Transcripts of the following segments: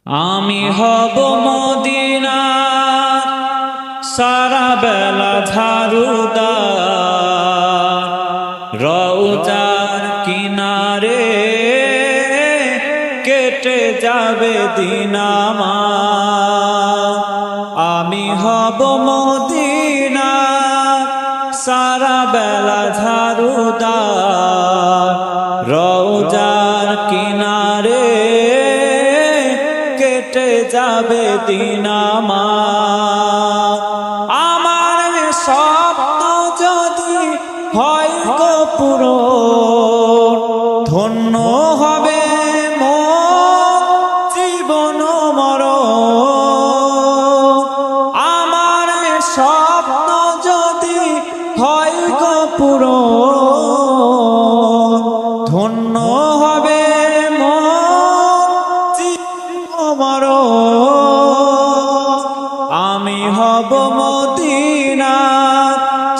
আমি হব মদিনার সারা বেলা ঝাড়ুদার, রওজার কিনারে কেটে যাবে দিন আমার। আমি হব মদিনার সারা বেলা ঝাড়ুদার, রওজার কিনারে কেটে যাবে দিন আমার। আমার স্বপ্ন যদি হয় গো পূরণ, ধন্য হবে মোর জীবন মরণ। আমার স্বপ্ন যদি হয় গো পূরণ, ধন্য হবে মোর জীবন মরণ। আমি হব মদিনার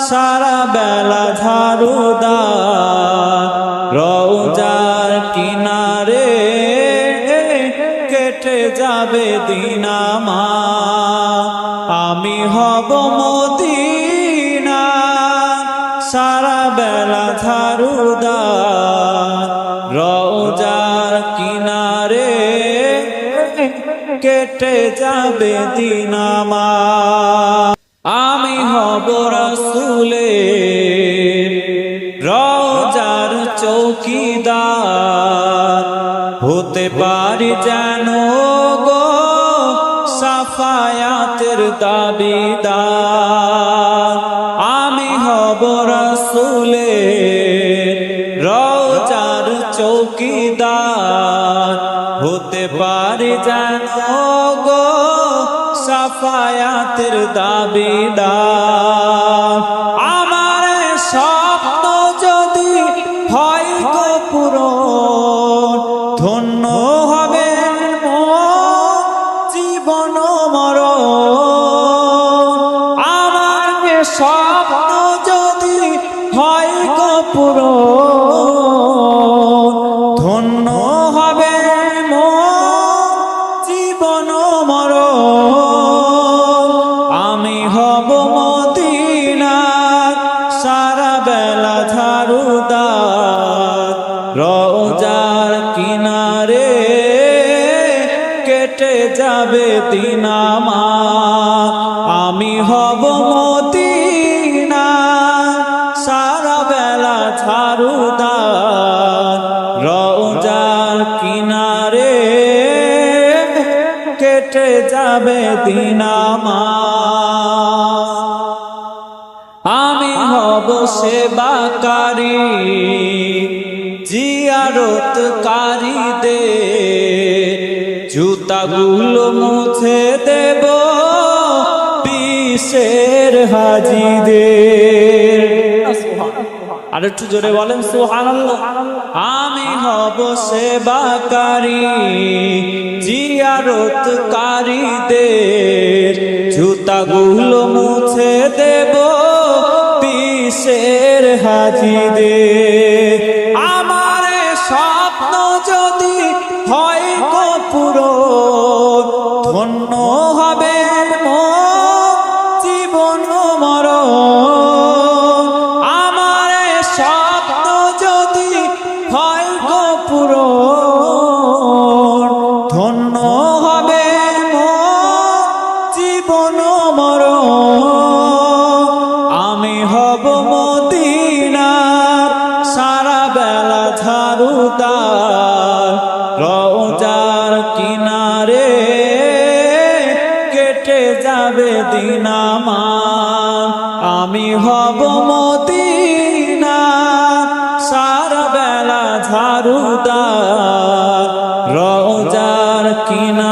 সারা বেলা ঝাড়ুদার, রওজার কিনারে কেটে যাবে দিন আমার। আমি হব মদিনার সারা বেলা ঝাড়ুদার, রওজার কিনারে কেটে যাবে দিন আমার। আমি হব রাসূলের রওজার চৌকিদার, হতে পারি যেন গো সাফায়াতের দাবিদার। আমি হব রাসূলের রওজার চৌকিদার, হতে পারি যেন গো সাফায়াতের দাবিদার। আমার স্বপ্ন যদি হয় গো পূরণ, ধন্য হবে মোর জীবন মরণ। আমার স্বপ্ন যদি হয় গো পূরণ, ধন্য হবে মোর জীবন মরণ। আমি হব মদিনার সারা বেলা ঝাড়ুদার, রওজার কিনারে কেটে যাবে দিন আমার। আমি হব মদিনার সারা বেলা ঝাড়ুদার, রওজার কিনারে কেটে যাবে দিন আমার। আমি হব সেবাকারী জিয়ারতকারীদের, জুতাগুলো মুছে দেব পিসের হাজিদের। আর একটু জোরে বলেন সুবহানাল্লাহ। আমি হব সেবাকারী জিয়ারতকারীদের, জুতাগুলো মুছে দেব পিসের হাজিদের। আমার স্বপ্ন যদি হয় গো পূরণ, ধন্য হবে মোর জীবন মরণ। আমার স্বপ্ন যদি হয় গো পূরণ, ধন্য হবে মোর জীবন মরণ। আমি হব মদিনার সারা বেলা ঝাড়ুদার, রওজার কিনারে কেটে যাবে দিন আমার। আমি হব মদিনার সারা বেলা ঝাড়ুদার, রওজার কিনারে